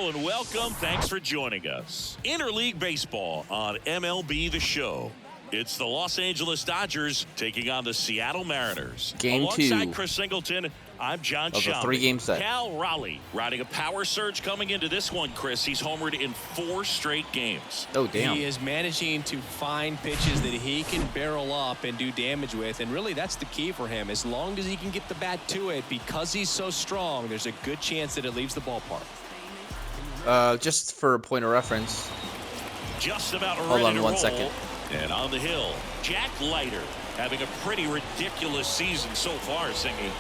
Hello and welcome. Thanks for joining us. Interleague Baseball on MLB The Show. It's the Los Angeles Dodgers taking on the Seattle Mariners. Game Alongside 2 Chris Singleton, I'm John of the Shammy. 3-game set. Cal Raleigh riding a power surge coming into this one, Chris. He's homered in 4 straight games. Oh, damn. He is managing to find pitches that he can barrel up and do damage with, and really that's the key for him. As long as he can get the bat to it, because he's so strong, there's a good chance that it leaves the ballpark. Just for a point of reference. Just about Hold ready on to 1 roll. second. And on the hill, Jack Leiter having a pretty ridiculous season so far, Singy.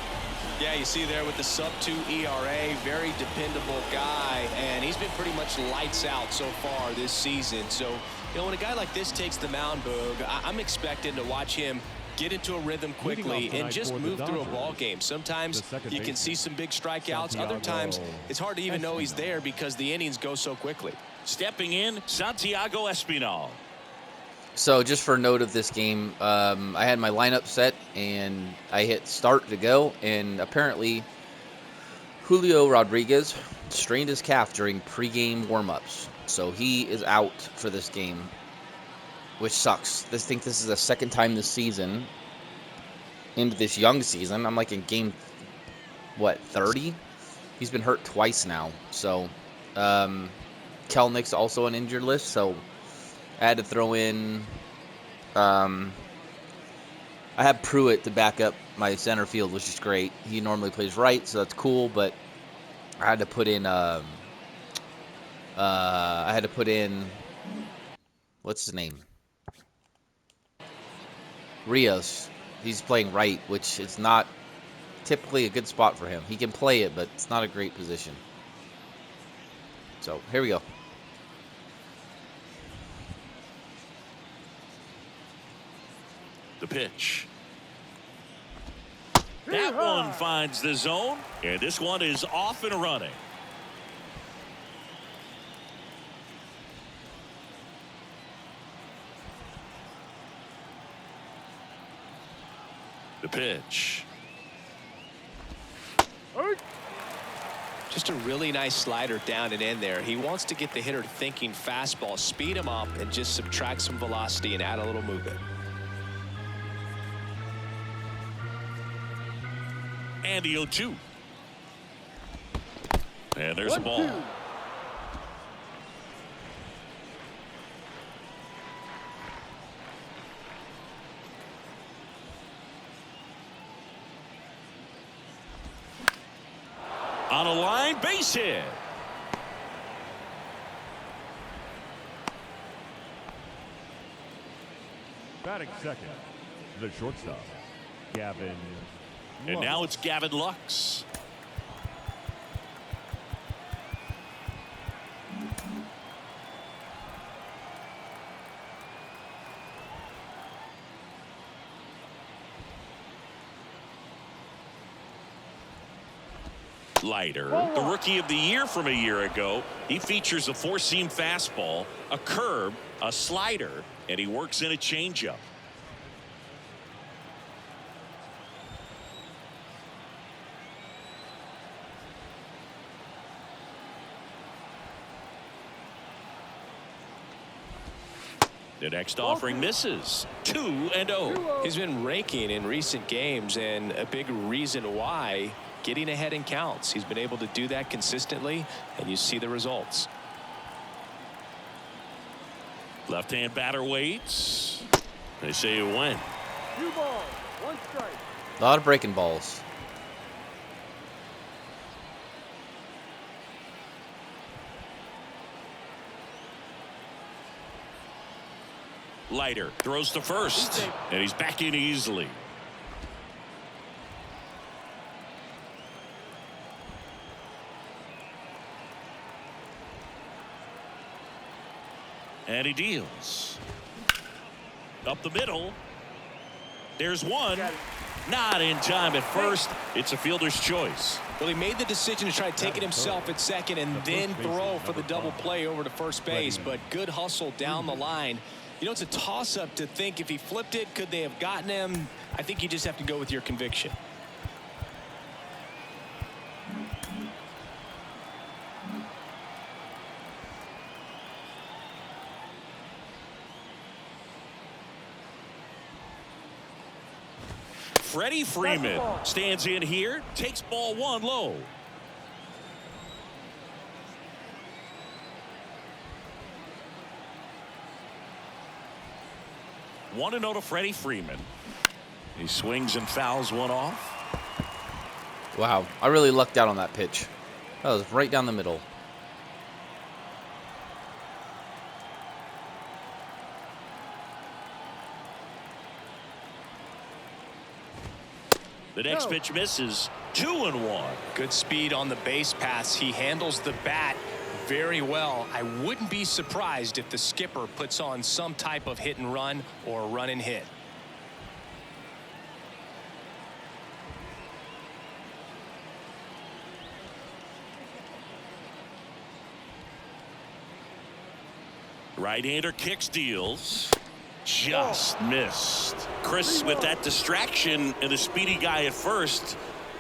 Yeah, you see there with the sub-2 ERA, very dependable guy, and he's been pretty much lights out so far this season. So, you know, when a guy like this takes the mound, Boog, I'm expecting to watch him get into a rhythm quickly and just move through a ball game. Sometimes you can see some big strikeouts. Other times it's hard to even know he's there because the innings go so quickly. Stepping in, Santiago Espinal. So just for a note of this game, I had my lineup set and I hit start to go, and apparently Julio Rodriguez strained his calf during pregame warmups, so he is out for this game, which sucks. I think this is the second time this season into this young season. I'm like in game 30. He's been hurt twice now, so Kelnick's also on injured list, so I had to throw in, I have Pruitt to back up my center field, which is great. He normally plays right, so that's cool, but I had to put in, what's his name? Rios. He's playing right, which is not typically a good spot for him. He can play it, but it's not a great position. So, here we go. The pitch. That one finds the zone, and this one is off and running. The pitch. Just a really nice slider down and in there. He wants to get the hitter thinking fastball, speed him up, and just subtract some velocity and add a little movement. And the 0-2. And there's a ball. On a line, base hit. Batting second, the shortstop, Gavin. And now it's Gavin Lux. Leiter, the rookie of the year from a year ago. He features a 4-seam fastball, a curve, a slider, and he works in a changeup. The next offering misses. 2-0. He's been raking in recent games, and a big reason why, getting ahead in counts. He's been able to do that consistently, and you see the results. Left-hand batter waits. They say it went. 2 balls, 1 strike. A lot of breaking balls. Leiter throws to first, and he's back in easily. And he deals. Up the middle. There's one. Not in time at first. It's a fielder's choice. Well, he made the decision to try to take it himself at second and then throw for the double play over to first base, but good hustle down the line. You know, it's a toss-up to think if he flipped it, could they have gotten him? I think you just have to go with your conviction. Freddie Freeman stands in here, takes ball 1 low. One to 0 to Freddie Freeman. He swings and fouls one off. Wow, I really lucked out on that pitch. That was right down the middle. The next pitch misses. 2-1. Good speed on the base pass. He handles the bat very well. I wouldn't be surprised if the skipper puts on some type of hit and run or run and hit. Right-hander kicks, deals. Just missed. Chris, with that distraction and a speedy guy at first,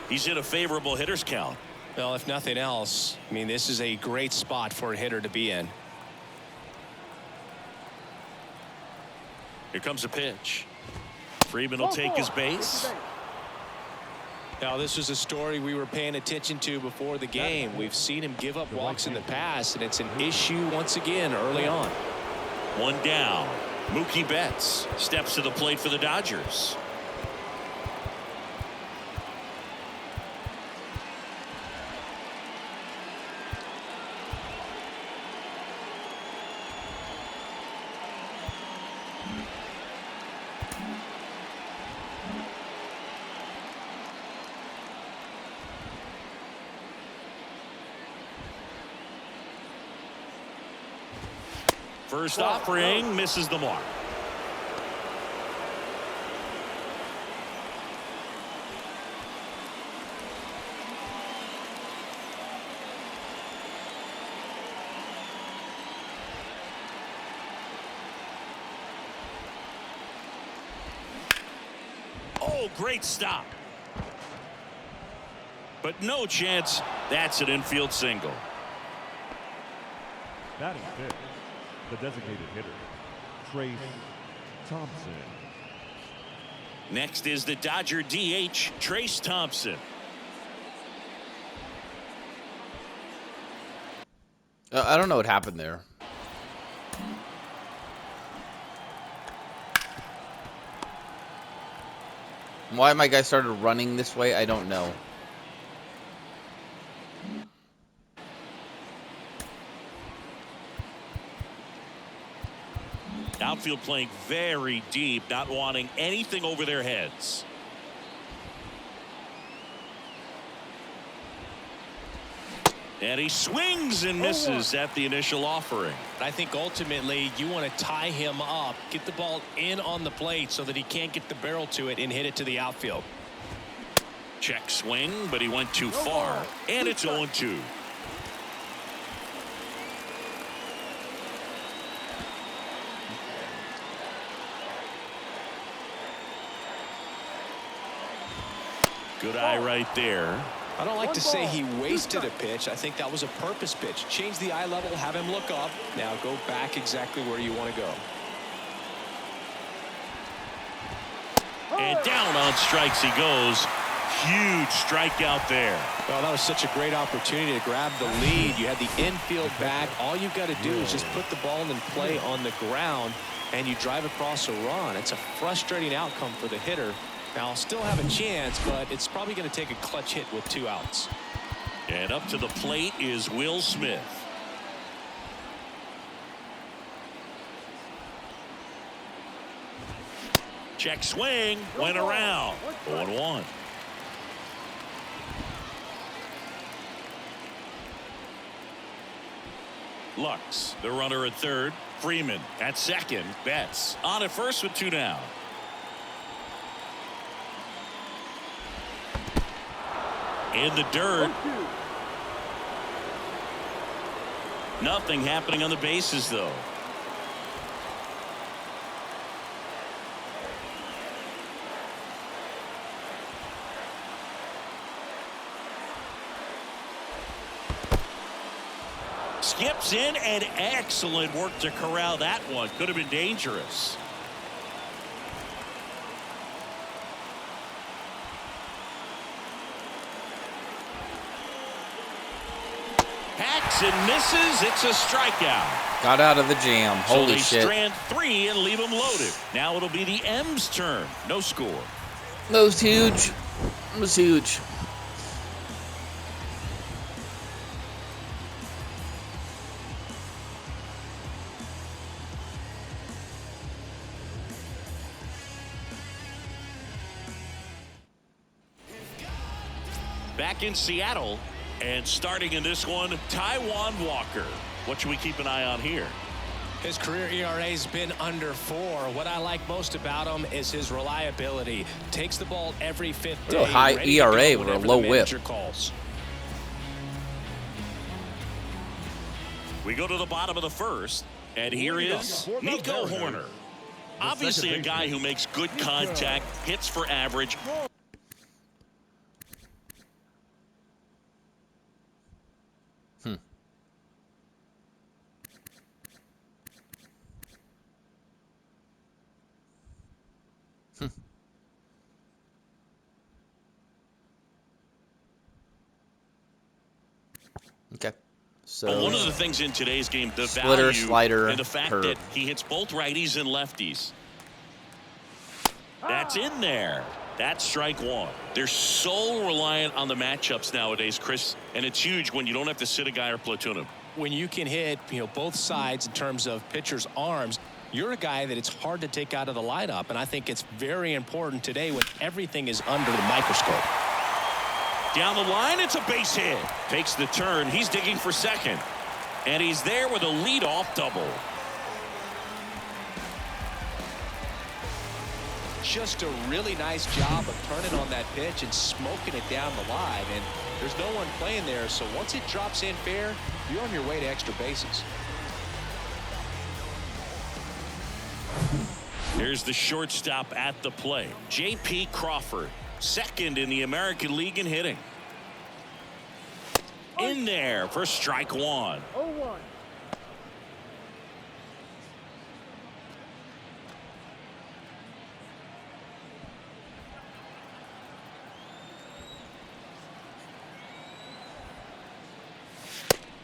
he's in a favorable hitter's count. Well, if nothing else, I mean, this is a great spot for a hitter to be in. Here comes a pitch. Freeman will take his base. Now, this was a story we were paying attention to before the game. We've seen him give up walks in the past, and it's an issue once again early on. One down. Mookie Betts steps to the plate for the Dodgers. First offering misses the mark. Oh, great stop. But no chance. That's an infield single. Batting fifth, the designated hitter, Trace Thompson. Next is the Dodger DH, Trace Thompson. I don't know what happened there. Why my guy started running this way, I don't know. Outfield playing very deep, not wanting anything over their heads. And he swings and misses at the initial offering. I think ultimately you want to tie him up, get the ball in on the plate so that he can't get the barrel to it and hit it to the outfield. Check swing, but he went too far. And it's 0-2. Good eye right there. I don't like to say he wasted a pitch. I think that was a purpose pitch. Change the eye level, have him look up. Now go back exactly where you want to go. And down on strikes he goes. Huge strikeout there. Well, that was such a great opportunity to grab the lead. You had the infield bag. All you've got to do is just put the ball in play on the ground, and you drive across a run. It's a frustrating outcome for the hitter. Now, still have a chance, but it's probably going to take a clutch hit with 2 outs. And up to the plate is Will Smith. Check swing, went around. 0-1. Lux, the runner at third. Freeman at second. Betts on at first with 2 down. In the dirt. Nothing happening on the bases, though. Skips in, and excellent work to corral that one. Could have been dangerous. Swings and misses. It's a strikeout. Got out of the jam. So Holy they shit. strand 3 and leave them loaded. Now it'll be the M's turn. No score. That was huge. It was huge. Back in Seattle, and starting in this one, Taijuan Walker. What should we keep an eye on here? His career ERA has been under 4. What I like most about him is his reliability. Takes the ball every 5th day. Real high ERA with a low whip. Calls. We go to the bottom of the first, and here is Nico Horner. Obviously a guy who makes good contact, hits for average. Okay. So But one of the things in today's game, the splitter, value slider, and the fact curve. that he hits both righties and lefties. That's in there. That's strike 1. They're so reliant on the matchups nowadays, Chris, and it's huge when you don't have to sit a guy or platoon him. When you can hit, both sides in terms of pitchers' arms, you're a guy that it's hard to take out of the lineup, and I think it's very important today when everything is under the microscope. Down the line, it's a base hit. Takes the turn. He's digging for second. And he's there with a leadoff double. Just a really nice job of turning on that pitch and smoking it down the line. And there's no one playing there, so once it drops in fair, you're on your way to extra bases. Here's the shortstop at the plate. J.P. Crawford, second in the American League in hitting. In there for strike 1. 0-1.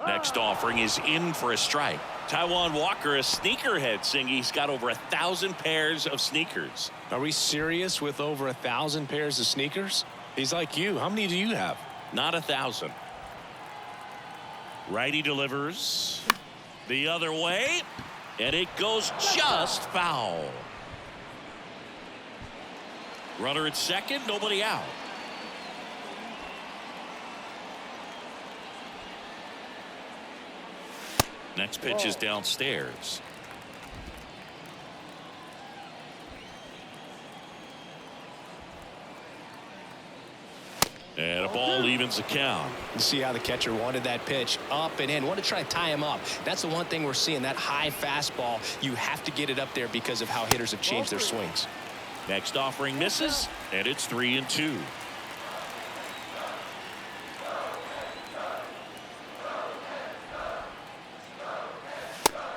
Next offering is in for a strike. Taijuan Walker, a sneakerhead, saying he's got over 1,000 pairs of sneakers. Are we serious with over 1,000 pairs of sneakers? He's like you. How many do you have? Not 1,000. Righty delivers the other way, and it goes just foul. Runner at second, nobody out. Next pitch is downstairs. And a ball evens the count. You see how the catcher wanted that pitch up and in. Wanted to try to tie him up. That's the one thing we're seeing, that high fastball. You have to get it up there because of how hitters have changed their swings. Next offering misses, and it's 3-2.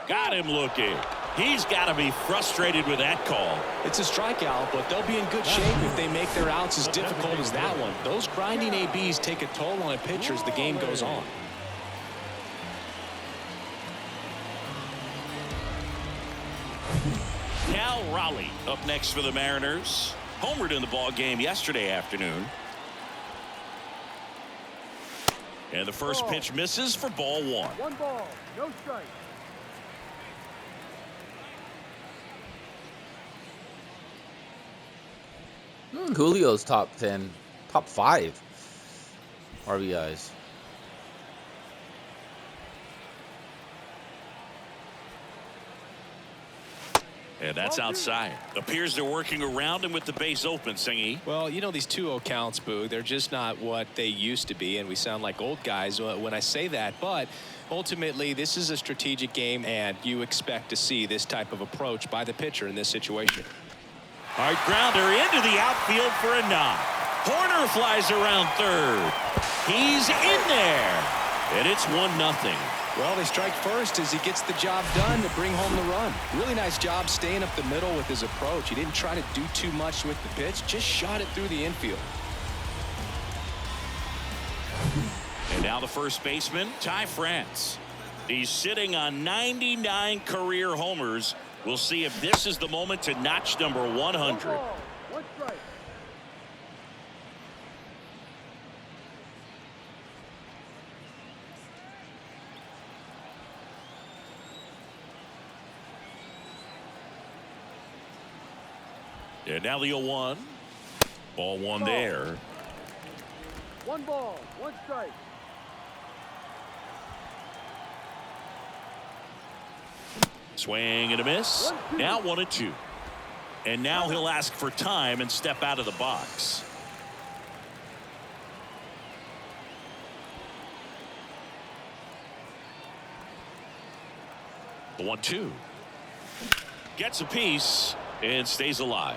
Got him looking. He's got to be frustrated with that call. It's a strikeout, but they'll be in good shape if they make their outs as difficult as that one. Those grinding ABs take a toll on a pitcher as the game goes on. Cal Raleigh up next for the Mariners. Homered in the ball game yesterday afternoon. And the first pitch misses for ball 1. 1 ball, no strike. Julio's top 10, top 5 RBIs. And that's outside. Appears they're working around him with the base open, Singy. Well, these 2-0 counts, Boo, they're just not what they used to be, and we sound like old guys when I say that. But ultimately, this is a strategic game, and you expect to see this type of approach by the pitcher in this situation. Hard grounder into the outfield for a knock. Horner flies around third. He's in there. And it's 1-0. Well, they strike first as he gets the job done to bring home the run. Really nice job staying up the middle with his approach. He didn't try to do too much with the pitch, just shot it through the infield. And now the first baseman, Ty France. He's sitting on 99 career homers. We'll see if this is the moment to notch number 100. And now the 0-1. Ball one there. 1 ball, 1 strike. Swing and a miss. Now 1-2. And now he'll ask for time and step out of the box. The 1-2. Gets a piece and stays alive.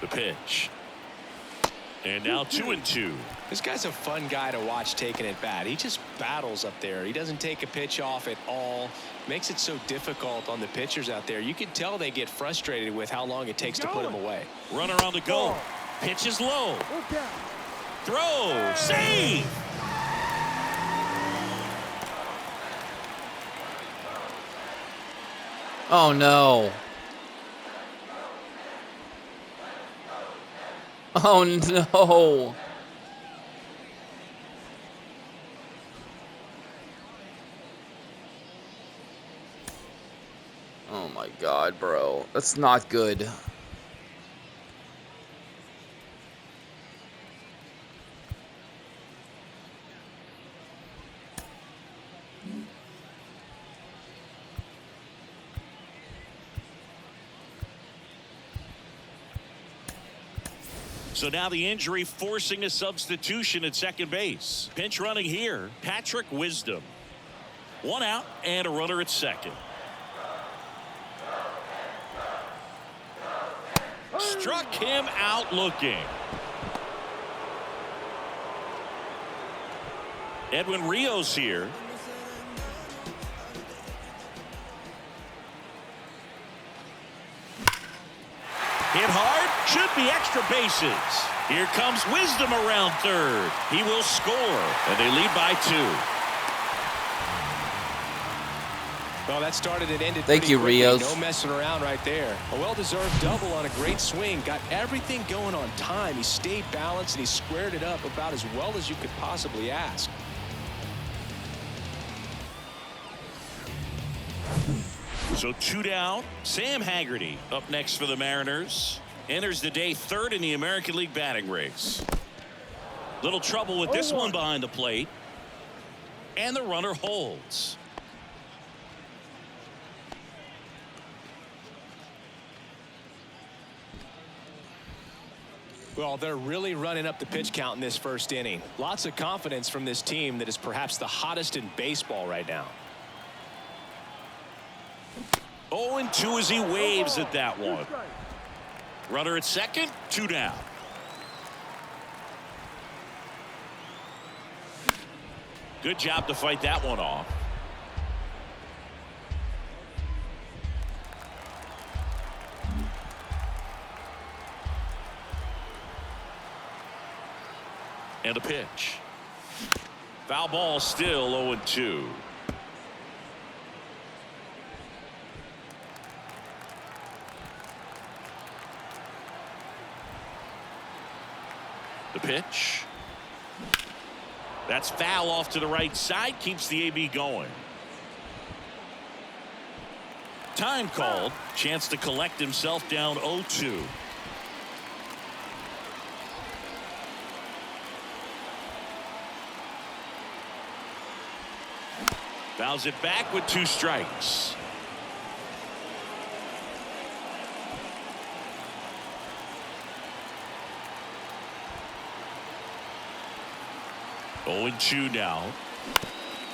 The pitch. And now 2-2. This guy's a fun guy to watch taking at bat. He just battles up there. He doesn't take a pitch off at all. Makes it so difficult on the pitchers out there. You can tell they get frustrated with how long it takes to put him away. Runner on the go. Pitch is low. Throw. Save. Oh no. Oh no. Oh my God, bro. That's not good. So now the injury forcing a substitution at second base. Pinch running here, Patrick Wisdom. 1 out and a runner at second. Struck him out looking. Edwin Rios here. Hit hard, should be extra bases. Here comes Wisdom around third. He will score, and they lead by 2. Well, that started and ended. Thank you, quickly. Rios. No messing around right there. A well-deserved double on a great swing. Got everything going on time. He stayed balanced, and he squared it up about as well as you could possibly ask. So 2 down. Sam Haggerty up next for the Mariners. Enters the day 3rd in the American League batting race. Little trouble with this one behind the plate. And the runner holds. Well, they're really running up the pitch count in this first inning. Lots of confidence from this team that is perhaps the hottest in baseball right now. 0-2 as he waves at that one. Runner at second, 2 down. Good job to fight that one off. And a pitch. Foul ball, still 0-2. The pitch. That's foul off to the right side. Keeps the AB going. Time called. Chance to collect himself down 0-2. Fouls it back with 2 strikes. Oh, and 2 now.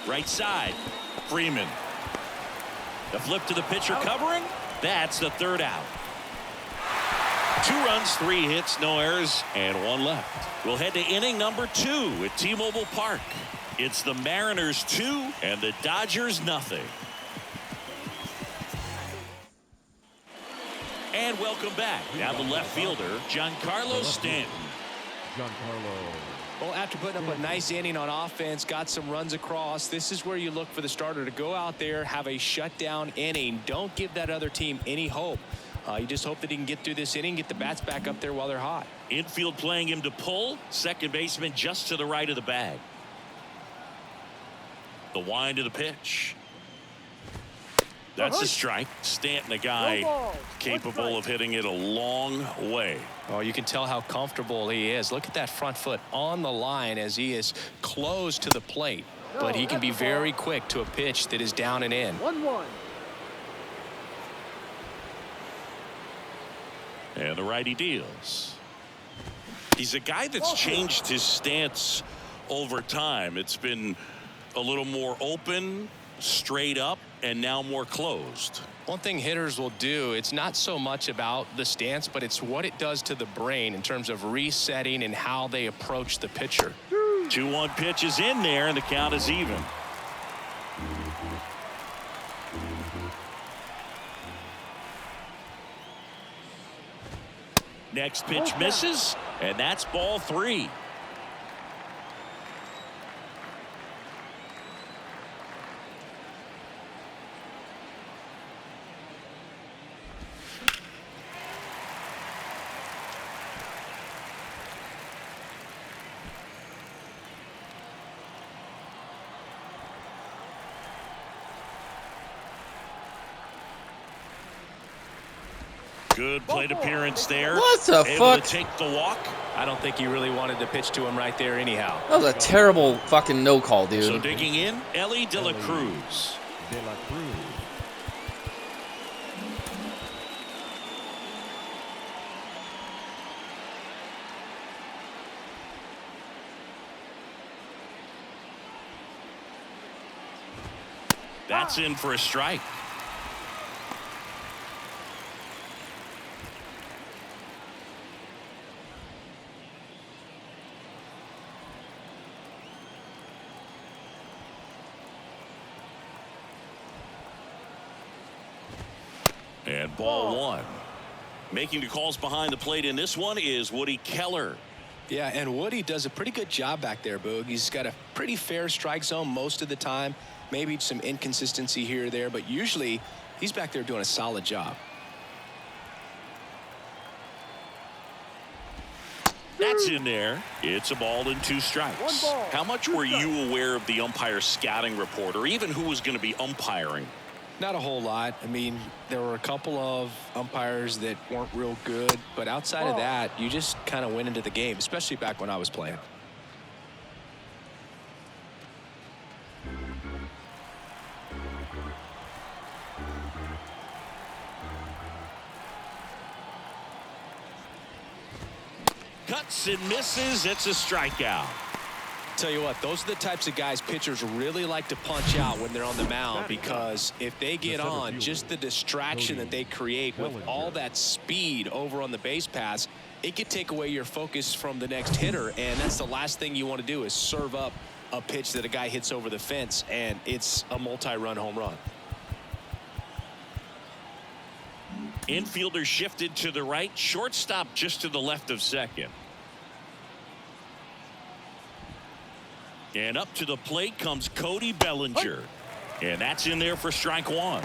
Right side. Freeman. The flip to the pitcher covering. That's the 3rd out. 2 runs, 3 hits, no errors, and 1 left. We'll head to inning number 2 at T-Mobile Park. It's the Mariners 2 and the Dodgers nothing. And welcome back. Now the left fielder, Giancarlo Stanton. Giancarlo. Well, after putting up a nice inning on offense, got some runs across, this is where you look for the starter to go out there, have a shutdown inning. Don't give that other team any hope. You just hope that he can get through this inning, get the bats back up there while they're hot. Infield playing him to pull. Second baseman just to the right of the bag. The wind of the pitch. That's a strike. Stanton, a guy capable of hitting it a long way. Oh, you can tell how comfortable he is. Look at that front foot on the line as he is close to the plate. But he can be very quick to a pitch that is down and in. 1-1. And the righty deals. He's a guy that's changed his stance over time. It's been a little more open, straight up, and now more closed. One thing hitters will do, it's not so much about the stance, but it's what it does to the brain in terms of resetting and how they approach the pitcher. 2-1 pitch is in there, and the count is even. Next pitch misses, and that's ball 3. Good plate appearance there. What the Able fuck? to take the walk. I don't think he really wanted to pitch to him right there anyhow. That was a terrible fucking no call, dude. So digging in, Ellie De La Cruz. De La Cruz. That's in for a strike. And ball 1. Making the calls behind the plate in this one is Woody Keller. Yeah, and Woody does a pretty good job back there, Boog. He's got a pretty fair strike zone most of the time. Maybe some inconsistency here or there, but usually he's back there doing a solid job. That's in there. It's a ball and 2 strikes. 1 ball. How much were you aware of the umpire scouting report, or even who was going to be umpiring? Not a whole lot. I mean, there were a couple of umpires that weren't real good, but outside of that, you just kind of went into the game, especially back when I was playing. Cuts and misses. It's a strikeout. Tell you what, those are the types of guys pitchers really like to punch out when they're on the mound, because if they get on, just the distraction that they create with all that speed over on the base pass, it could take away your focus from the next hitter, and that's the last thing you want to do is serve up a pitch that a guy hits over the fence, and it's a multi-run home run. Infielder shifted to the right. Shortstop just to the left of second. And up to the plate comes Cody Bellinger. And that's in there for strike 1.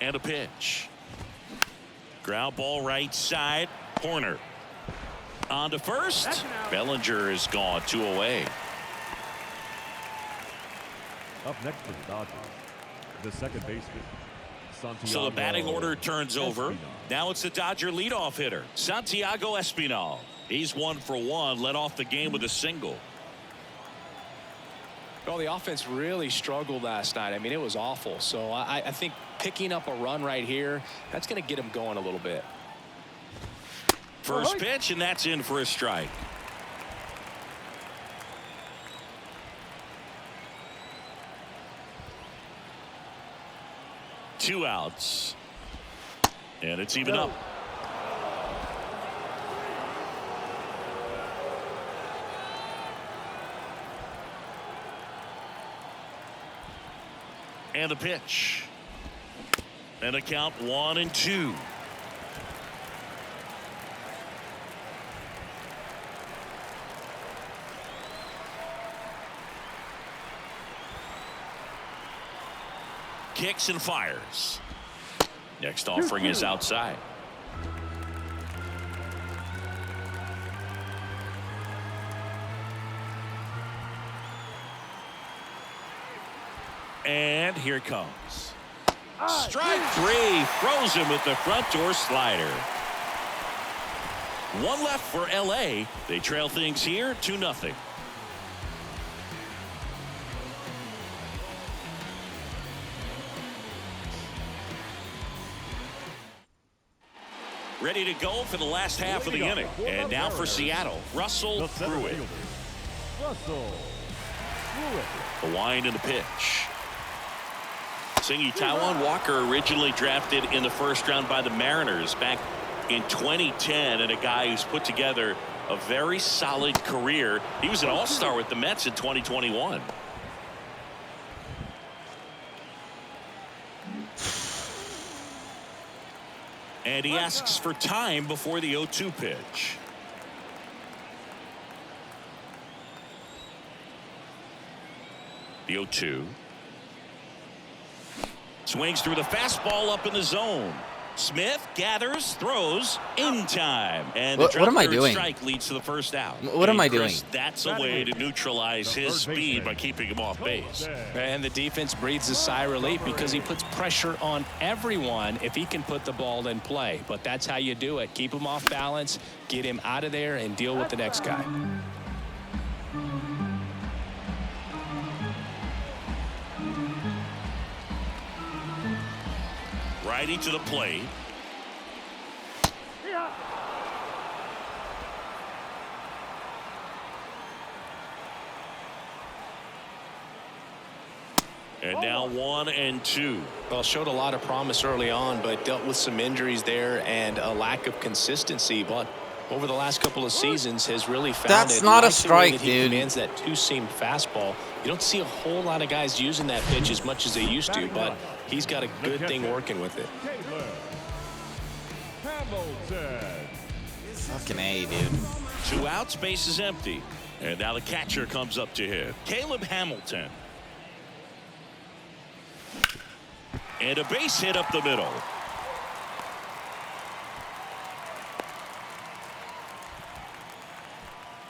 And a pitch. Ground ball right side. Horner on to first. Bellinger is gone, 2 away. Up next for the Dodgers, the second baseman, Santiago. So the batting order turns over. Now it's the Dodger leadoff hitter, Santiago Espinal. He's 1 for 1, led off the game with a single. Well, the offense really struggled last night. I mean, it was awful. So I think picking up a run right here, that's going to get him going a little bit. First pitch, and that's in for a strike. Two outs. And it's even up. And the pitch. And a count 1-2. Kicks and fires. Next offering is outside. And here it comes. Strike three. Throws him with the front door slider. One left for LA. They trail things here 2-0. Ready to go for the last half of the inning. And now for Seattle, Russell Pruitt. Russell Pruitt. The wind and the pitch. Singy Taiwan Walker originally drafted in the first round by the Mariners back in 2010, and a guy who's put together a very solid career. He was an all-star with the Mets in 2021. And he asks for time before the 0-2 pitch. The 0-2. Swings through the fastball up in the zone. Smith gathers, throws in time, and what am I doing? Strike leads to the first out. What am I doing? That's a way to neutralize his speed by keeping him off base. And the defense breathes a sigh of relief because he puts pressure on everyone if he can put the ball in play. But that's how you do it. Keep him off balance, get him out of there, and deal with the next guy. Righty to the plate. And now 1-2. Well, showed a lot of promise early on, but dealt with some injuries there and a lack of consistency. But over the last couple of seasons has really found That's it. not a Like the way strike, that he dude. commands that two-seam fastball. You don't see a whole lot of guys using that pitch as much as they used to, but he's got a good thing working with it. Hamilton. Fucking A, dude. 2 outs, base is empty. And now the catcher comes up to hit. Caleb Hamilton. And a base hit up the middle.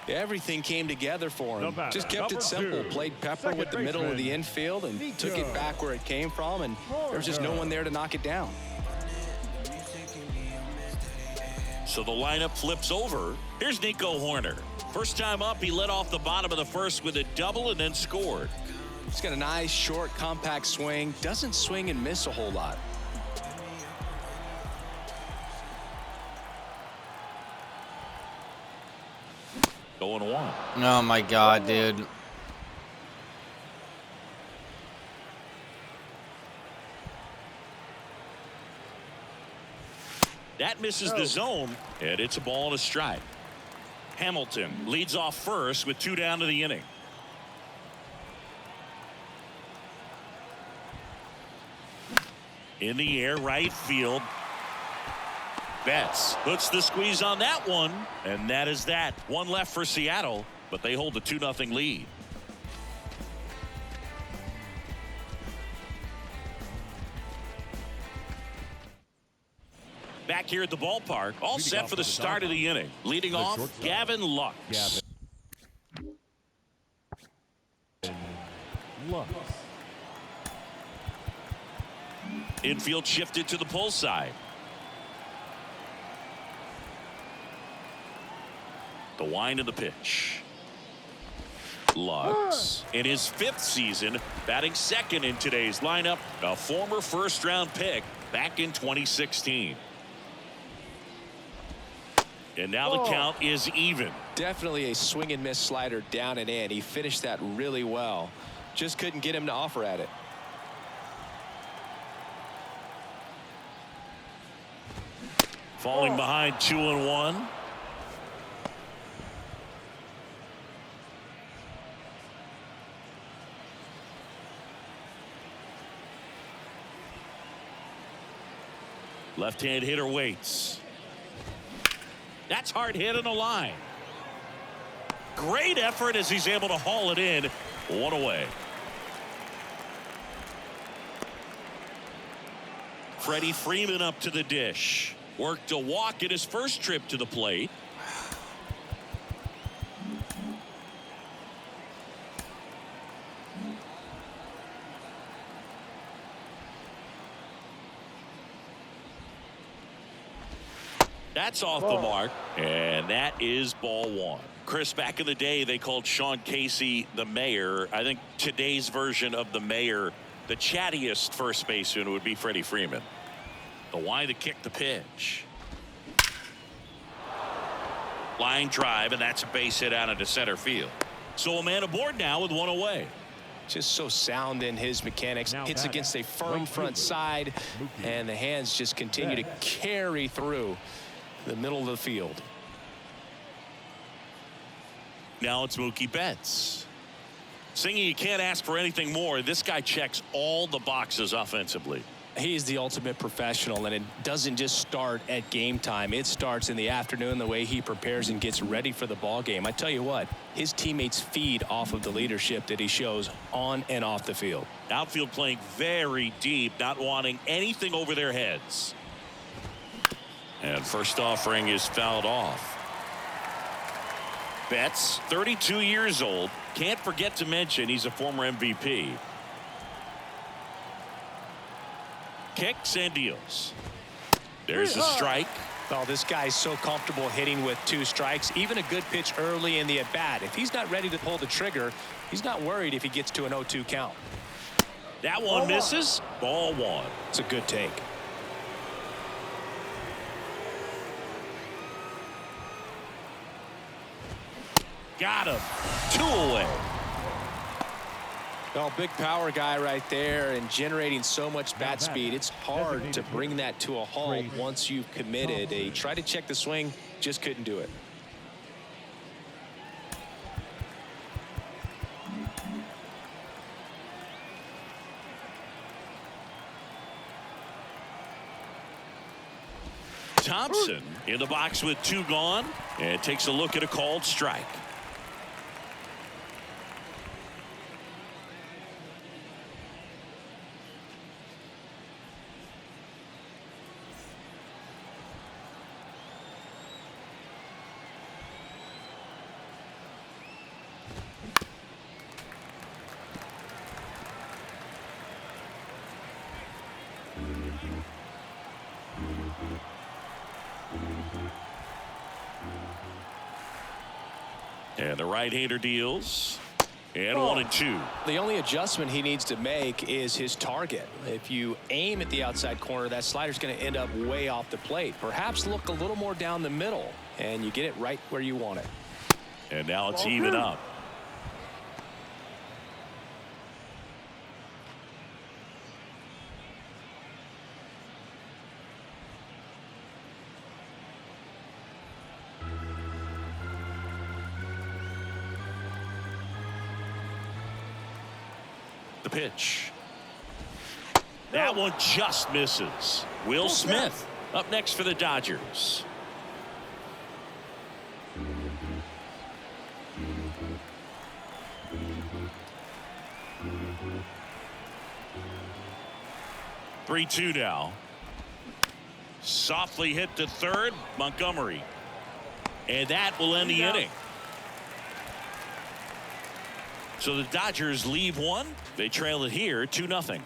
Everything came together for him. Just kept it simple. Played Pepper with the middle of the infield and took it back where it came from, and there was just no one there to knock it down. So the lineup flips over. Here's Nico Horner. First time up, he led off the bottom of the first with a double and then scored. He's got a nice, short, compact swing. Doesn't swing and miss a whole lot. Going 1. Oh my God, dude. That misses the zone, and it's a ball and a strike. Hamilton leads off first with 2 down to the inning. In the air, right field. Betts puts the squeeze on that one, and that is that. 1 left for Seattle, but they hold a 2-0 lead. Back here at the ballpark, all set for the start of the inning. Leading off, Gavin Lux. Lux. Infield shifted to the pull side. The wind of the pitch. Lux in his 5th season, batting second in today's lineup, a former first-round pick back in 2016. And now the count is even. Definitely a swing and miss slider down and in. He finished that really well. Just couldn't get him to offer at it. Falling behind 2-1. Left-hand hitter waits. That's hard hit in the line. Great effort as he's able to haul it in. One away. Freddie Freeman up to the dish. Worked a walk in his first trip to the plate. That's off the mark, and that is ball one. Chris, back in the day, they called Sean Casey the mayor. I think today's version of the mayor, the chattiest first baseman, would be Freddie Freeman. The why to kick the pitch. Line drive, and that's a base hit out into center field. So a man aboard now with one away. Just so sound in his mechanics. Hits against a firm front side, and the hands just continue to carry through the middle of the field. Now it's Mookie Betts. Singing, you can't ask for anything more. This guy checks all the boxes offensively. He's the ultimate professional, and it doesn't just start at game time. It starts in the afternoon, the way he prepares and gets ready for the ball game. I tell you what, his teammates feed off of the leadership that he shows on and off the field. Outfield playing very deep, not wanting anything over their heads. And first offering is fouled off. Betts, 32 years old. Can't forget to mention he's a former MVP. Kicks and deals. There's the strike. Oh, this guy's so comfortable hitting with 2 strikes. Even a good pitch early in the at-bat. If he's not ready to pull the trigger, he's not worried if he gets to an 0-2 count. That one misses. Ball one. It's a good take. Got him. 2 away. Well, big power guy right there and generating so much bat speed. It's hard to bring that to a halt once you've committed. They tried to check the swing, just couldn't do it. Thompson in the box with 2 gone and takes a look at a called strike. And the right-hander deals. And 1-2. The only adjustment he needs to make is his target. If you aim at the outside corner, that slider's going to end up way off the plate. Perhaps look a little more down the middle, and you get it right where you want it. And now it's even up. The pitch. That one just misses. Will Smith up next for the Dodgers. Three-two now. Softly hit to third. Montgomery. And that will end the inning. So the Dodgers leave one. They trail it here 2-0.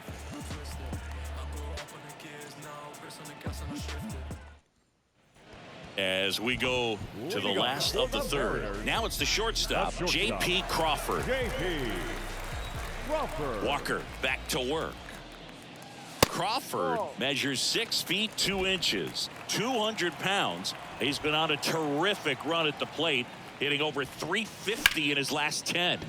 As we go to the last of the third. Now it's the shortstop, J.P. Crawford. J.P. Crawford. Walker back to work. Crawford measures 6 feet 2 inches, 200 pounds. He's been on a terrific run at the plate, hitting over 350 in his last 10.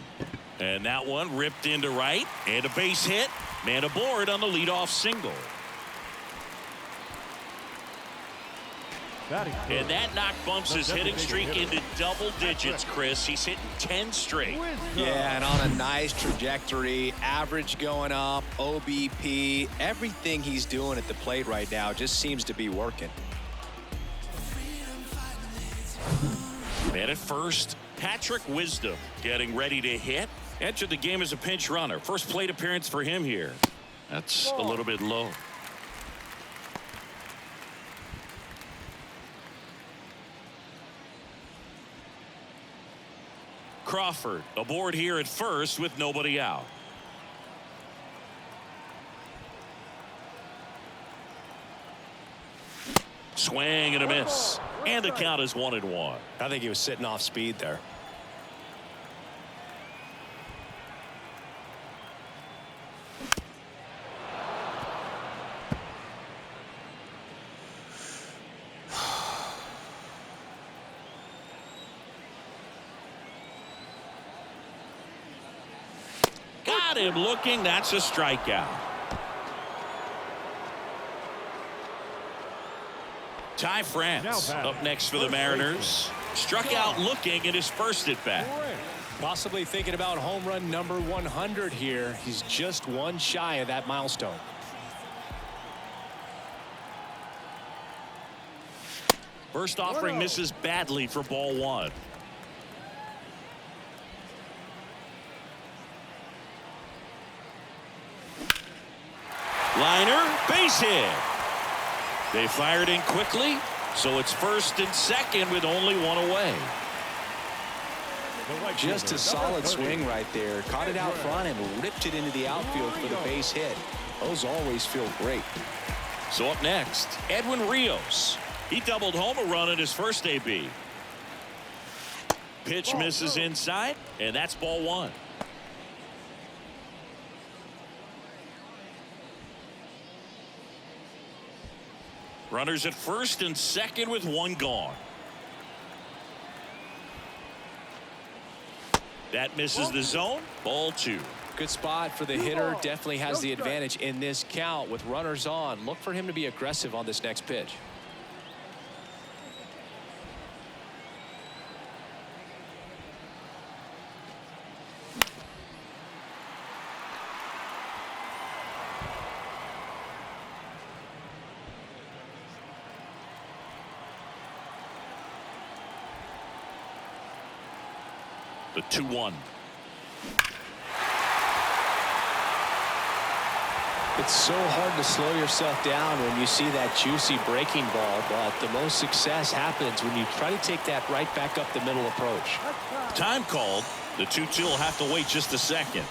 And that one ripped into right, and a base hit. Man aboard on the leadoff single. Batting third. And that knock bumps his hitting streak into double digits, Chris. He's hitting 10 straight. Yeah, and on a nice trajectory, average going up, OBP, everything he's doing at the plate right now just seems to be working. Man at first, Patrick Wisdom getting ready to hit. Entered the game as a pinch runner. First plate appearance for him here. That's a little bit low. Crawford aboard here at first with nobody out. Swing and a miss. And the count is 1-1. I think he was sitting off speed there. Got him looking. That's a strikeout. Ty France up next for the Mariners. Struck out looking in his first at bat. Possibly thinking about home run number 100 here. He's just one shy of that milestone. First offering misses badly for ball one. Liner, base hit. They fired in quickly, so it's first and second with only one away. Just a solid swing right there. Caught it out front and ripped it into the outfield for the base hit. Those always feel great. So up next, Edwin Rios. He doubled home a run in his first AB. Pitch misses inside, and that's ball one. Runners at first and second with one gone. That misses the zone. Ball two. Good spot for the hitter. Definitely has the advantage in this count with runners on. Look for him to be aggressive on this next pitch. The 2-1. It's so hard to slow yourself down when you see that juicy breaking ball, but the most success happens when you try to take that right back up the middle approach. Time called. The 2-2 will have to wait just a second.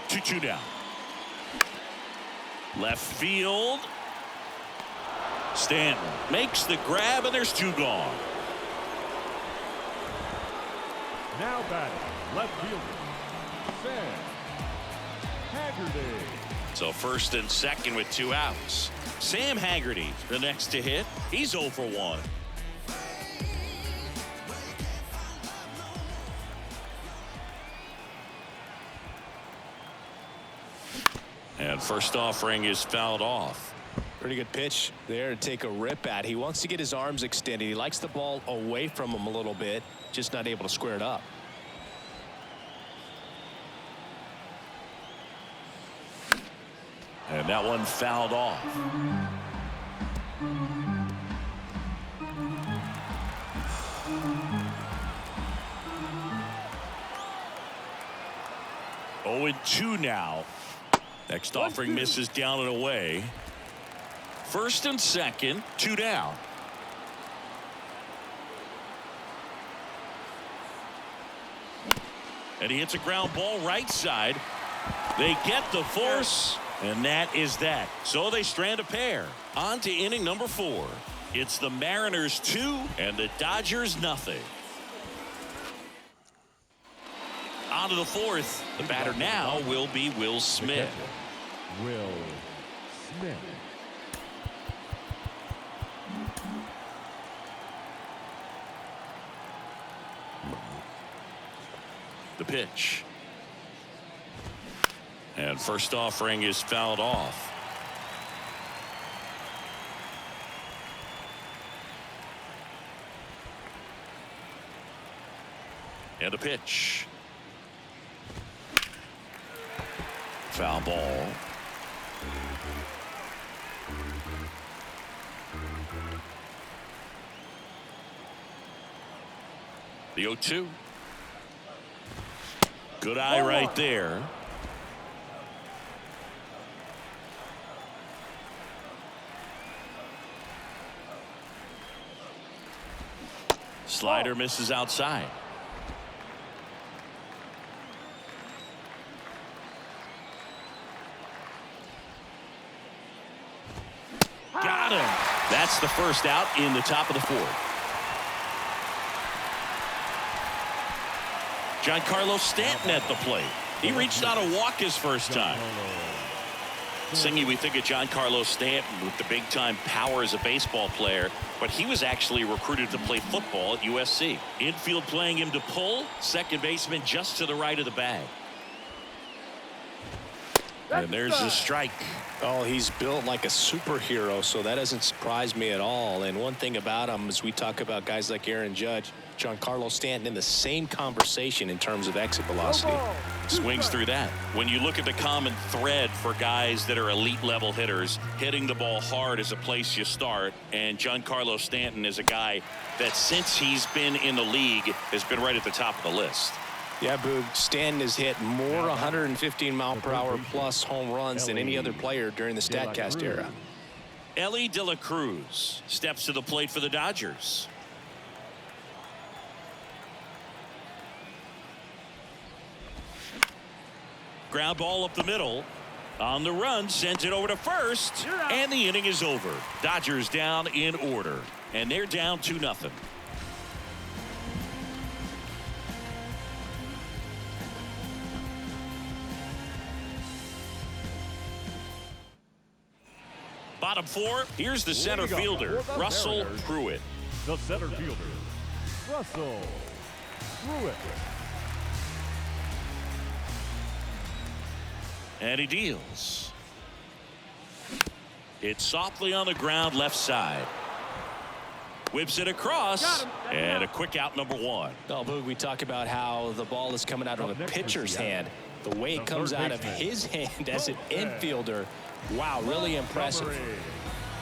Two down. Left field. Stanton makes the grab, and there's two gone. Now batting, left fielder, Sam Haggerty. So first and second with two outs. Sam Haggerty, the next to hit. He's 0 for 1. And first offering is fouled off. Pretty good pitch there to take a rip at. He wants to get his arms extended. He likes the ball away from him a little bit, just not able to square it up. And that one fouled off. Oh, and 2 now. Next offering misses down and away. First and second, 2 down. And he hits a ground ball right side. They get the force, and that is that. So they strand a pair. On to inning number 4. It's the Mariners 2 and the Dodgers nothing. On to the 4th. The batter now will be Will Smith. Will Smith. The pitch. And first offering is fouled off. And a pitch. Foul ball. The 0-2. Good eye right there. Slider misses outside. Got him. That's the first out in the top of the fourth. Giancarlo Stanton at the plate. He reached out a walk his first time. Singy, we think of Giancarlo Stanton with the big-time power as a baseball player, but he was actually recruited to play football at USC. Infield playing him to pull. Second baseman just to the right of the bag. And there's a strike. Oh, he's built like a superhero, so that doesn't surprise me at all. And one thing about him is we talk about guys like Aaron Judge, Giancarlo Stanton in the same conversation in terms of exit velocity. Swings through that. When you look at the common thread for guys that are elite level hitters, hitting the ball hard is a place you start. And Giancarlo Stanton is a guy that since he's been in the league has been right at the top of the list. Yeah, Boog, Stanton has hit more 115-mile-per-hour plus home runs than any other player during the StatCast era. Ellie De La Cruz steps to the plate for the Dodgers. Ground ball up the middle. On the run, sends it over to first. And the inning is over. Dodgers down in order. And they're down 2-0. Bottom four, here's the center fielder, Russell Pruitt. The center fielder, Russell Pruitt. And he deals. It's softly on the ground left side. Whips it across. And a quick out, number one. Oh, Boog, we talk about how the ball is coming out of a pitcher's hand. The way it comes out of his hand as an infielder. Wow, really impressive.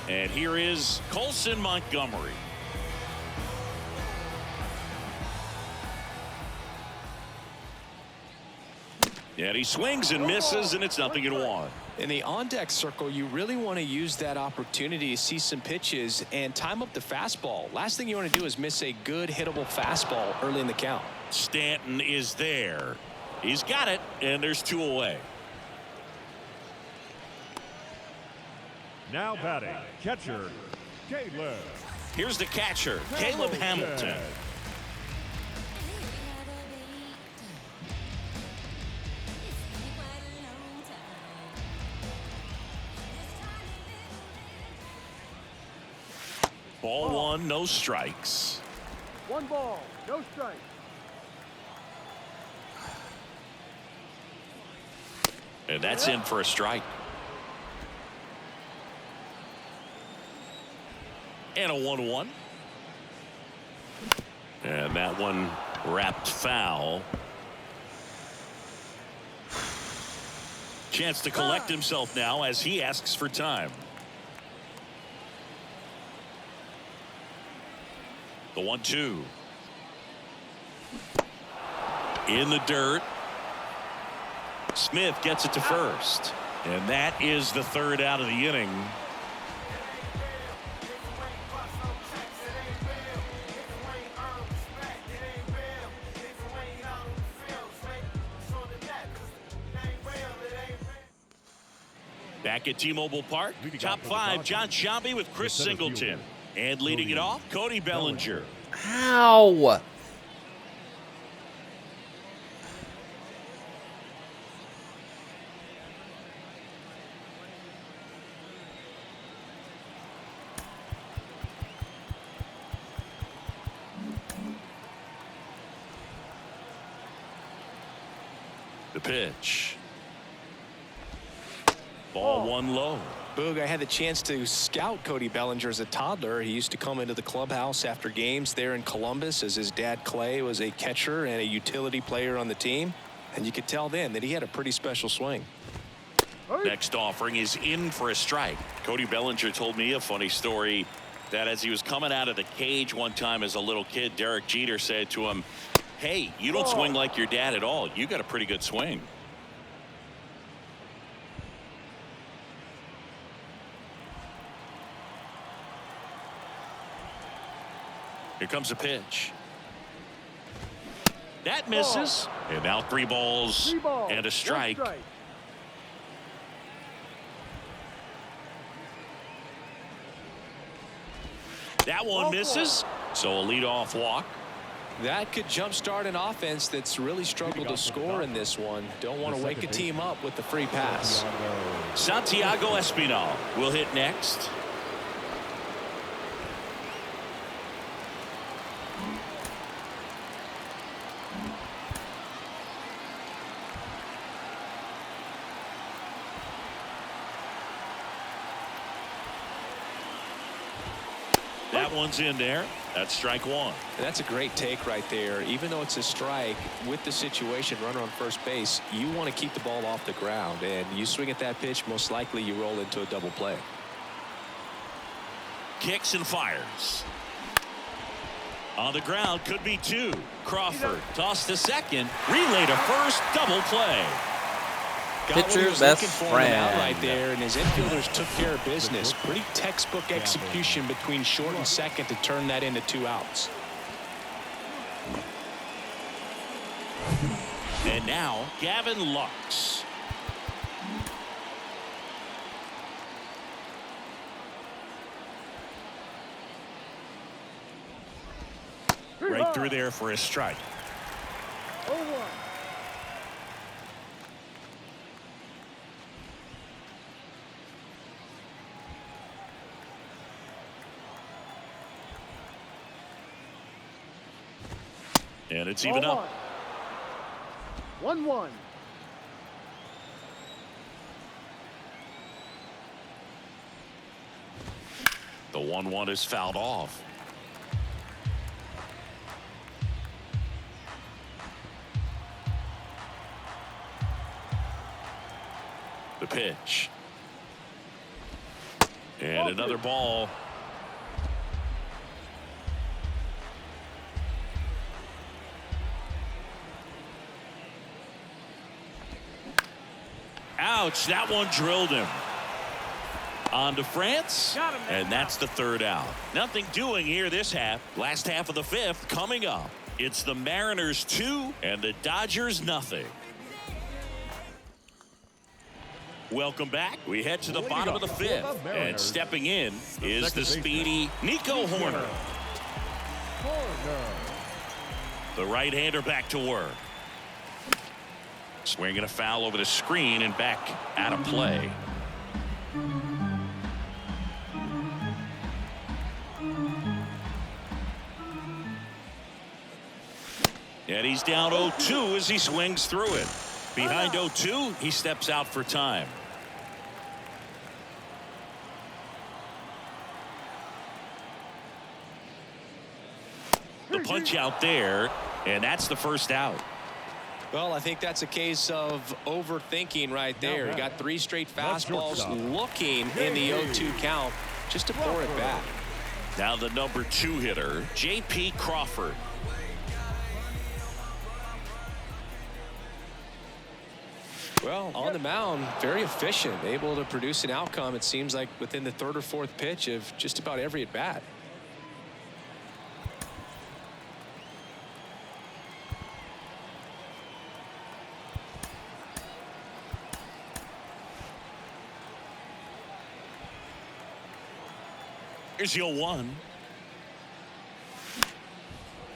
And here is Colson Montgomery. And he swings and misses, and it's 0-1. In the on-deck circle, you really want to use that opportunity to see some pitches and time up the fastball. Last thing you want to do is miss a good hittable fastball early in the count. Stanton is there. He's got it, and there's 2 away. Now batting, catcher, Caleb. Here's the catcher, Caleb Hamilton. Ball one, no strikes. 1 ball, no strike. And that's in for a strike. And a 1-1. And that one wrapped foul. Chance to collect himself now as he asks for time. The 1-2. In the dirt. Smith gets it to first. And that is the 3rd out of the inning. Back at T-Mobile Park, top 5, John Sciambi with Chris Singleton. And leading it off, Cody Bellinger. Ow! The pitch. Ball one low. Boog, I had the chance to scout Cody Bellinger as a toddler. He used to come into the clubhouse after games there in Columbus, as his dad Clay was a catcher and a utility player on the team. And you could tell then that he had a pretty special swing. Next offering is in for a strike. Cody Bellinger told me a funny story that as he was coming out of the cage one time as a little kid, Derek Jeter said to him, "Hey, you don't swing like your dad at all. You got a pretty good swing." Here comes a pitch. That misses. And now 3 balls and a strike. That one misses. So a leadoff walk. That could jumpstart an offense that's really struggled to score in this one. Don't want to wake a team up with the free pass. Santiago Espinal will hit next. That one's in there. That's strike 1. And that's a great take right there. Even though it's a strike, with the situation, runner on first base, you want to keep the ball off the ground. And you swing at that pitch, most likely you roll into a double play. Kicks and fires. On the ground, could be 2. Crawford tossed to second. Relay to first. Double play. Pitcher's best friend out right there, and his infielders took care of business. Pretty textbook execution between short and second to turn that into 2 outs. And now Gavin Lux. Right through there for a strike. 0-1. And it's even up. 1-1. The 1-1 is fouled off. The pitch. And another ball. Ouch, that one drilled him. On to France, and that's the 3rd out. Nothing doing here this half. Last half of the 5th coming up. It's the Mariners 2 and the Dodgers nothing. Welcome back. We head to the bottom of the 5th, and stepping in is the speedy Nico Horner. The right-hander back to work. Swinging a foul over the screen and back out of play. And he's down 0-2 as he swings through it. Behind 0-2, he steps out for time. The punch out there, and that's the first out. Well, I think that's a case of overthinking right there. He got 3 straight fastballs looking in the 0-2 count just to pour it back. Now the number 2 hitter, J.P. Crawford. Well, on the mound, very efficient, able to produce an outcome, it seems like, within the 3rd or 4th pitch of just about every at-bat. Here's your 1.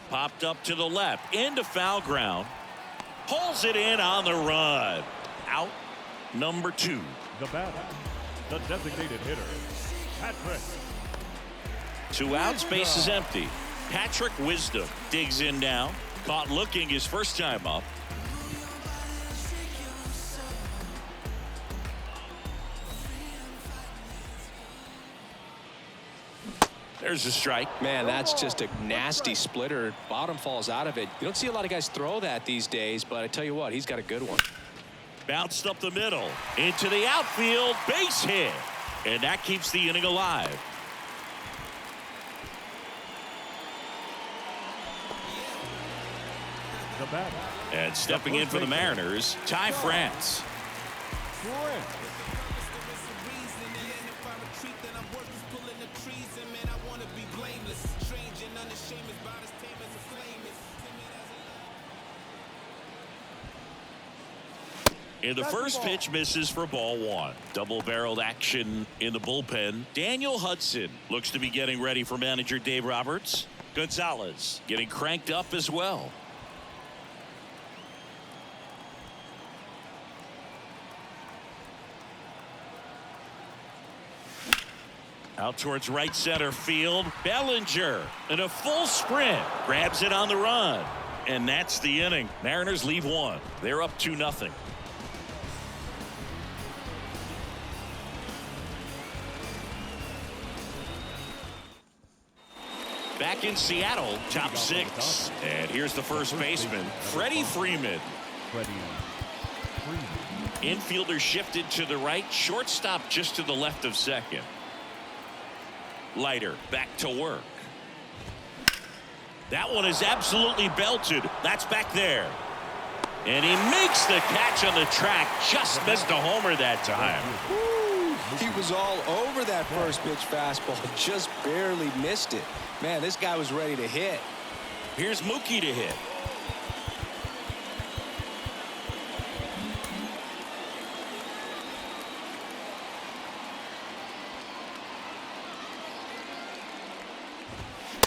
Popped up to the left, into foul ground. Pulls it in on the run. Out number 2. The batter, the designated hitter, Patrick. 2 outs, base is empty. Patrick Wisdom digs in now. Caught looking his first time up. There's a strike. Man, that's just a nasty splitter. Bottom falls out of it. You don't see a lot of guys throw that these days, but I tell you what, he's got a good one. Bounced up the middle. Into the outfield. Base hit. And that keeps the inning alive. The batter. And stepping in for the Mariners, Ty France. Grant. And the first pitch misses for ball one. Double-barreled action in the bullpen. Daniel Hudson looks to be getting ready for manager Dave Roberts. Gonzalez getting cranked up as well. Out towards right center field. Bellinger in a full sprint. Grabs it on the run. And that's the inning. Mariners leave one. They're up 2-0. Back in Seattle, top six. And here's the first baseman, Freddie Freeman. Freddie Freeman. Infielder shifted to the right. Shortstop just to the left of second. Leiter back to work. That one is absolutely belted. That's back there. And he makes the catch on the track. Just missed a homer that time. He was all over that first pitch fastball. Just barely missed it. Man, this guy was ready to hit. Here's Mookie to hit.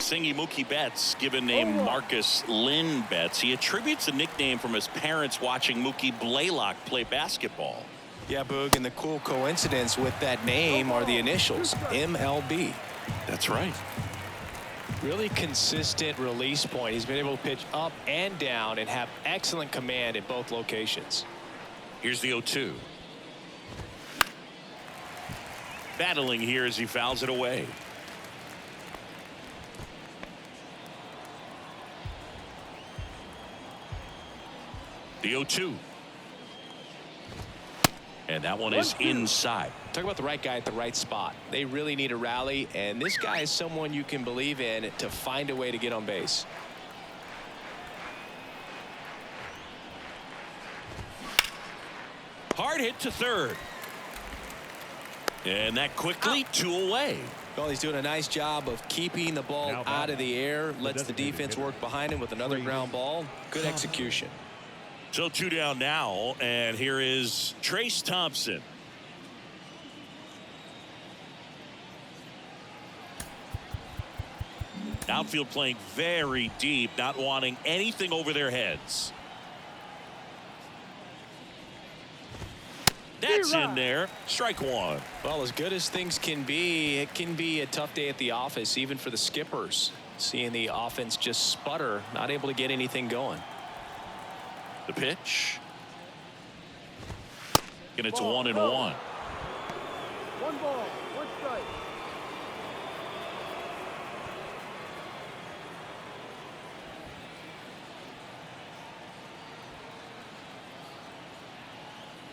Singy Mookie Betts, given name Marcus Lynn Betts. He attributes the nickname from his parents watching Mookie Blaylock play basketball. Yeah, Boog, and the cool coincidence with that name are the initials, MLB. That's right. Really consistent release point. He's been able to pitch up and down and have excellent command in both locations. Here's the 0-2. Battling here as he fouls it away. The 0-2. And that one is inside. Talk about the right guy at the right spot. They really need a rally, and this guy is someone you can believe in to find a way to get on base. Hard hit to third. And that quickly 2 away. Well, he's doing a nice job of keeping the ball out of the air. Lets the defense work behind him with another ground ball. Good execution. So 2 down now, and here is Trace Thompson. Outfield playing very deep, not wanting anything over their heads. That's in there. Strike one. Well, as good as things can be, it can be a tough day at the office, even for the skippers. Seeing the offense just sputter, not able to get anything going. The pitch. And it's 1-1. 1 ball, 1 strike.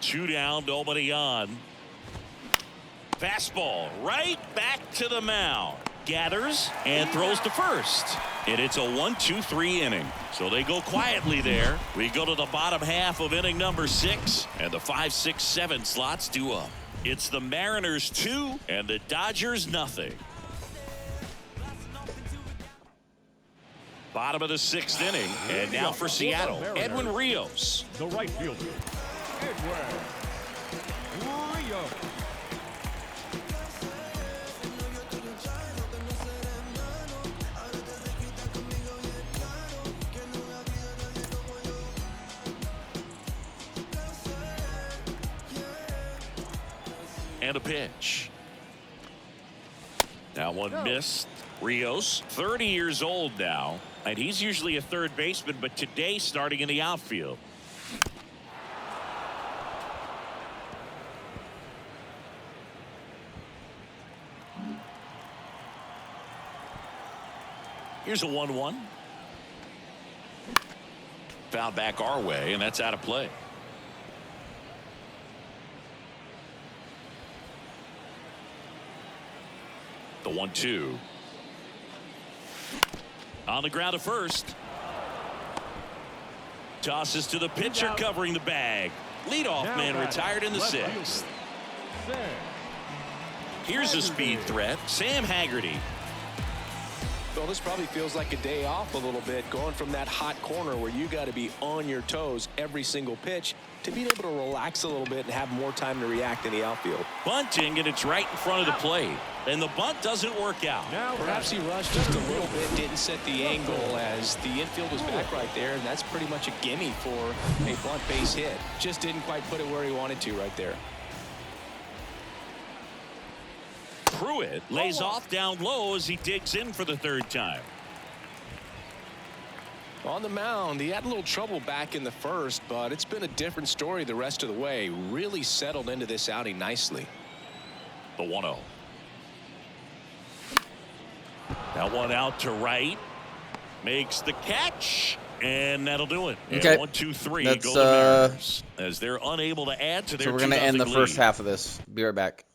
Two down, nobody on. Fastball right back to the mound. Gathers and throws to first. And it's a 1-2-3 inning. So they go quietly there. We go to the bottom half of inning number 6. And the 5, 6, 7 slots due up. It's the Mariners 2 and the Dodgers nothing. Bottom of the 6th inning. And now for Seattle, Edwin Rios. The right fielder, Edwin Rios. And a pitch. That one missed. Rios, 30 years old now, and he's usually a third baseman, but today starting in the outfield. Here's a 1-1. Foul back our way, and that's out of play. The 1-2. On the ground to first. Tosses to the pitcher covering the bag. Leadoff man retired in the sixth. Here's a speed threat, Sam Haggerty. Well, this probably feels like a day off a little bit, going from that hot corner where you got to be on your toes every single pitch to being able to relax a little bit and have more time to react in the outfield. Bunting, and it's right in front of the plate. And the bunt doesn't work out. Perhaps he rushed just a little bit, didn't set the angle as the infield was back right there, and that's pretty much a gimme for a bunt base hit. Just didn't quite put it where he wanted to right there. Pruitt lays off down low as he digs in for the third time. On the mound, he had a little trouble back in the first, but it's been a different story the rest of the way. Really settled into this outing nicely. The 1-0. That one out to right. Makes the catch. And that'll do it. Okay. 1, 2, 3. That's, go the Mariners. As they're unable to add to their So we're going to end the first half of this. Be right back.